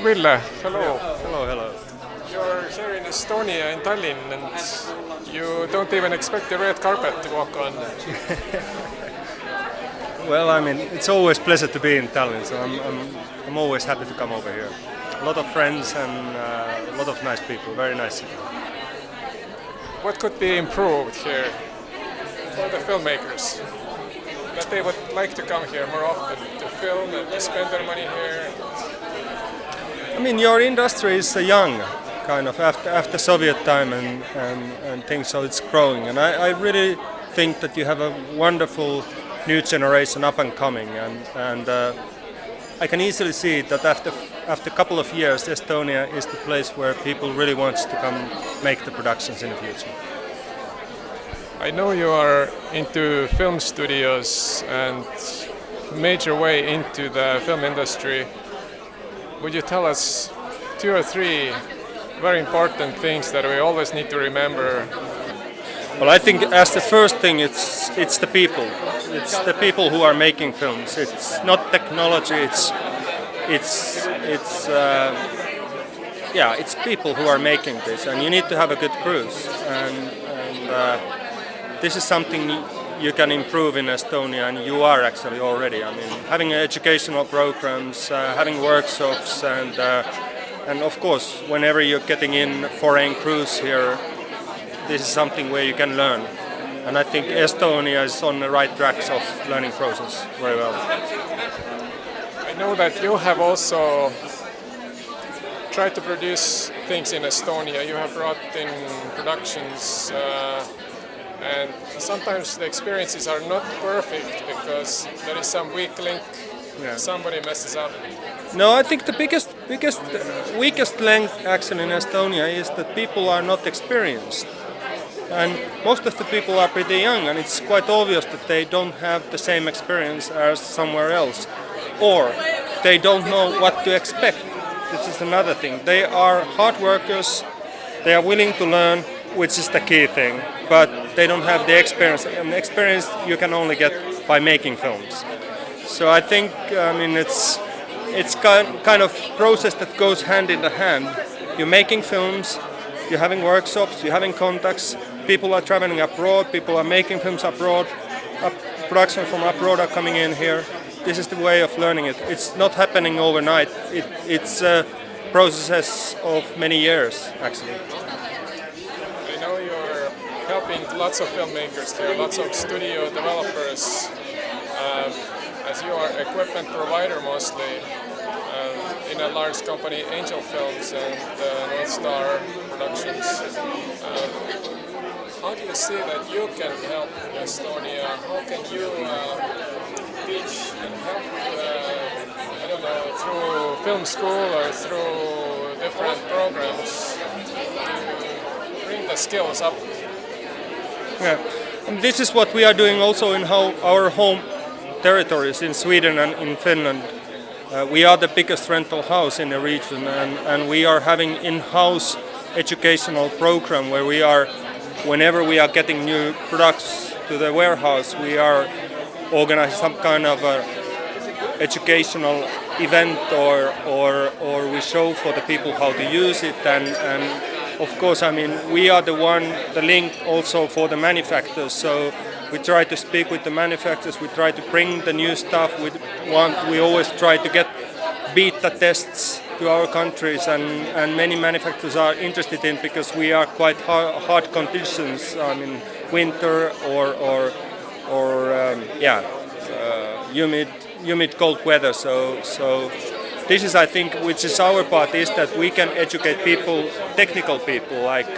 Ville, hello. Hello, hello. You're here in Estonia, in Tallinn, and you don't even expect the red carpet to walk on. Well, I mean, it's always pleasure to be in Tallinn, so I'm always happy to come over here. A lot of friends and a lot of nice people, very nice city. What could be improved here for the filmmakers? That they would like to come here more often to film and to spend their money here. I mean, your industry is young, kind of, after Soviet time and things, so it's growing. And I really think that you have a wonderful new generation up and coming, and I can easily see that after a couple of years, Estonia is the place where people really want to come make the productions in the future. I know you are into film studios and major way into the film industry. Would you tell us 2 or 3 very important things that we always need to remember? Well, I think as the first thing, it's the people. It's the people who are making films. It's not technology. It's people who are making this, and you need to have a good crews. And this is something you can improve in Estonia, and you are actually already. I mean, having educational programs, having workshops, and of course, whenever you're getting in foreign crews here, this is something where you can learn. And I think Estonia is on the right tracks of learning process very well. I know that you have also tried to produce things in Estonia. You have brought in productions. And sometimes the experiences are not perfect because there is some weak link. Yeah. Somebody messes up. No, I think the weakest link actually in Estonia is that people are not experienced. And most of the people are pretty young, and it's quite obvious that they don't have the same experience as somewhere else. Or they don't know what to expect. This is another thing. They are hard workers, they are willing to learn, which is the key thing, but they don't have the experience. And experience you can only get by making films. So I think, it's kind of process that goes hand in hand. You're making films, you're having workshops, you're having contacts, people are traveling abroad, people are making films abroad, production from abroad are coming in here. This is the way of learning it. It's not happening overnight. It's a process of many years, actually. Helping lots of filmmakers here, lots of studio developers, as you are equipment provider mostly in a large company, Angel Films and North Star Productions. How do you see that you can help Estonia? How can you teach and help, I don't know, through film school or through different programs to bring the skills up? Yeah. And this is what we are doing also in our home territories in Sweden and in Finland. We are the biggest rental house in the region, and we are having in-house educational program where we are, whenever we are getting new products to the warehouse, we are organizing some kind of a educational event or we show for the people how to use it, and of course, I mean, we are the link also for the manufacturers. So we try to speak with the manufacturers. We try to bring the new stuff. We always try to get beta tests to our countries, and many manufacturers are interested in because we are quite hard conditions. I mean, winter or humid cold weather. So. This is, I think, which is our part, is that we can educate people, technical people like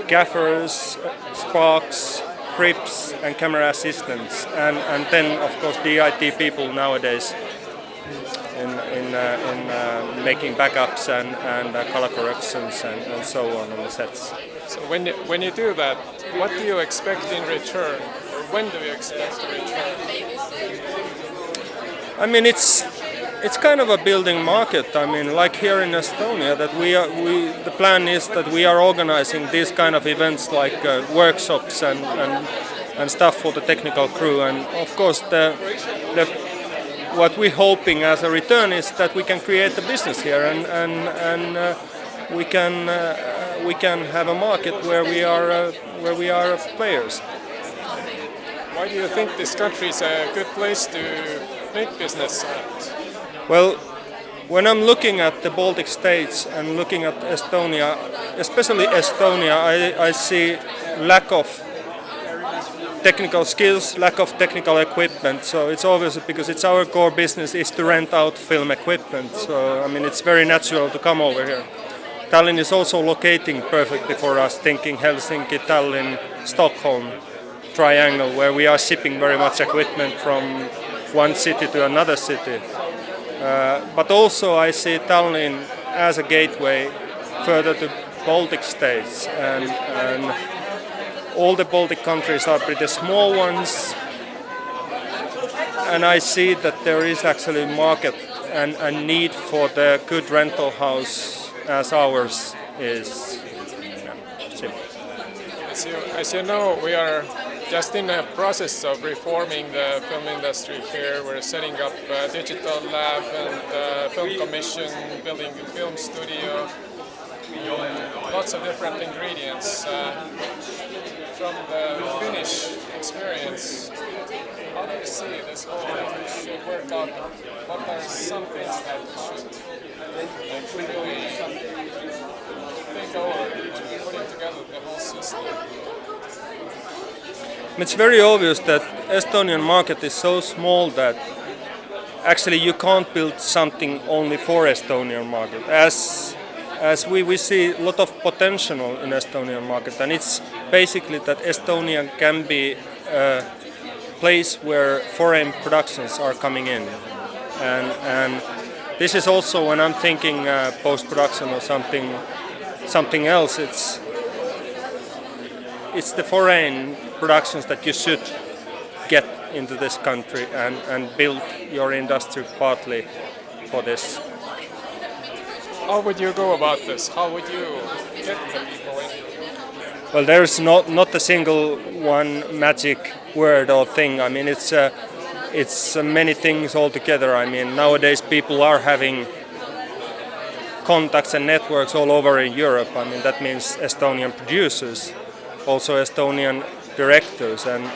gaffers, sparks, grips, and camera assistants, and then of course DIT people nowadays in making backups and color corrections and so on the sets. So when you do that, what do you expect in return, or when do you expect a return? I mean, it's kind of a building market. I mean, like here in Estonia, that the plan is that we are organizing these kind of events like workshops and stuff for the technical crew. And of course, what we're hoping as a return is that we can create a business here and we can have a market where we are players. Why do you think this country is a good place to make business at? Well, when I'm looking at the Baltic states and looking at Estonia, especially Estonia, I see lack of technical skills, lack of technical equipment. So it's obvious because it's our core business is to rent out film equipment. So I mean it's very natural to come over here. Tallinn is also locating perfectly for us, thinking Helsinki, Tallinn, Stockholm triangle, where we are shipping very much equipment from one city to another city. But also I see Tallinn as a gateway further to Baltic states, and all the Baltic countries are pretty small ones, and I see that there is actually a market and a need for the good rental house as ours is. As you know, we are just in the process of reforming the film industry here. We're setting up a digital lab and film commission, building a film studio, lots of different ingredients. From the Finnish experience, how do you see this whole should work out? What are some things that should really think over when putting together the whole system? It's very obvious that Estonian market is so small that actually you can't build something only for Estonian market. As we see a lot of potential in Estonian market, and it's basically that Estonia can be a place where foreign productions are coming in, and this is also when I'm thinking post-production or something else. It's the foreign productions that you should get into this country and build your industry partly for this. How would you go about this? How would you get the people in? Well, there's not a single one magic word or thing. I mean, it's many things all together. I mean, nowadays people are having contacts and networks all over in Europe. I mean, that means Estonian producers, also Estonian directors, and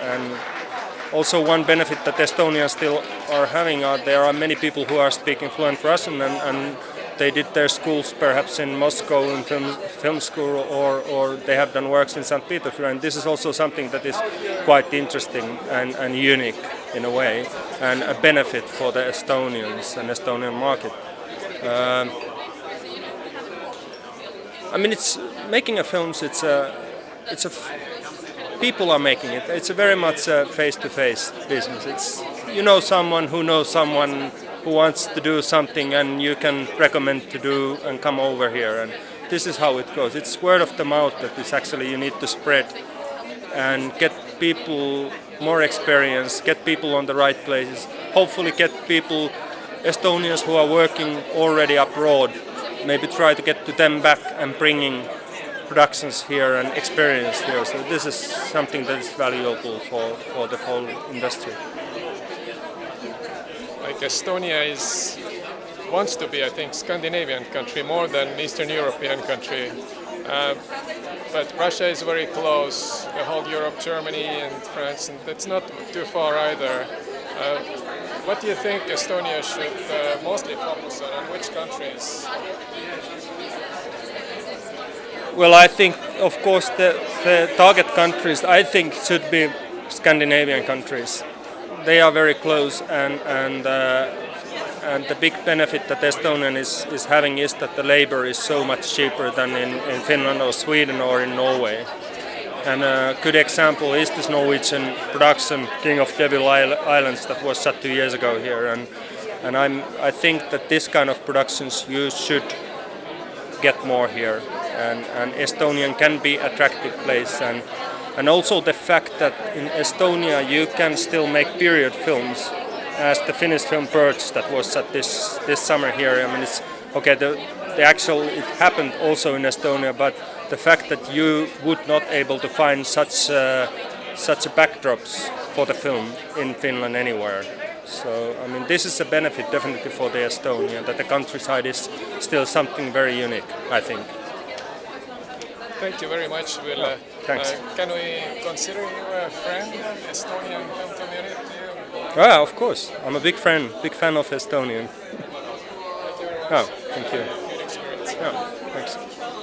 also one benefit that Estonians still are having are there are many people who are speaking fluent Russian and they did their schools perhaps in Moscow in film school or they have done works in St. Petersburg, and this is also something that is quite interesting and unique in a way and a benefit for the Estonians and Estonian market. I mean, it's making a films. People are making it. It's a very much a face-to-face business. It's someone who knows someone who wants to do something, and you can recommend to do and come over here. And this is how it goes. It's word of the mouth that is actually you need to spread and get people more experience, get people on the right places. Hopefully, get people, Estonians who are working already abroad, maybe try to get to them back and bringing productions here and experience here. So this is something that is valuable for the whole industry. Like Estonia wants to be, I think, Scandinavian country more than Eastern European country. But Russia is very close, the whole Europe, Germany and France, and that's not too far either. What do you think Estonia should mostly focus on which countries? Well, I think, of course, the target countries, I think, should be Scandinavian countries. They are very close, and the big benefit that Estonian is having is that the labor is so much cheaper than in Finland or Sweden or in Norway. And a good example is this Norwegian production, King of Devil Islands, that was shot 2 years ago here. And I think that this kind of productions you should get more here. And Estonian can be an attractive place. And also the fact that in Estonia you can still make period films, as the Finnish film Birds that was shot this summer here. I mean, it's okay. It happened also in Estonia, but the fact that you would not able to find such backdrops for the film in Finland anywhere. So I mean, this is a benefit definitely for the Estonia, that the countryside is still something very unique, I think. Thank you very much, Ville. Thanks. Can we consider you a friend of Estonian film community? Ah, of course. I'm a big fan of Estonian. Thank you very much. Oh, thank you. Good experience. Yeah, thanks.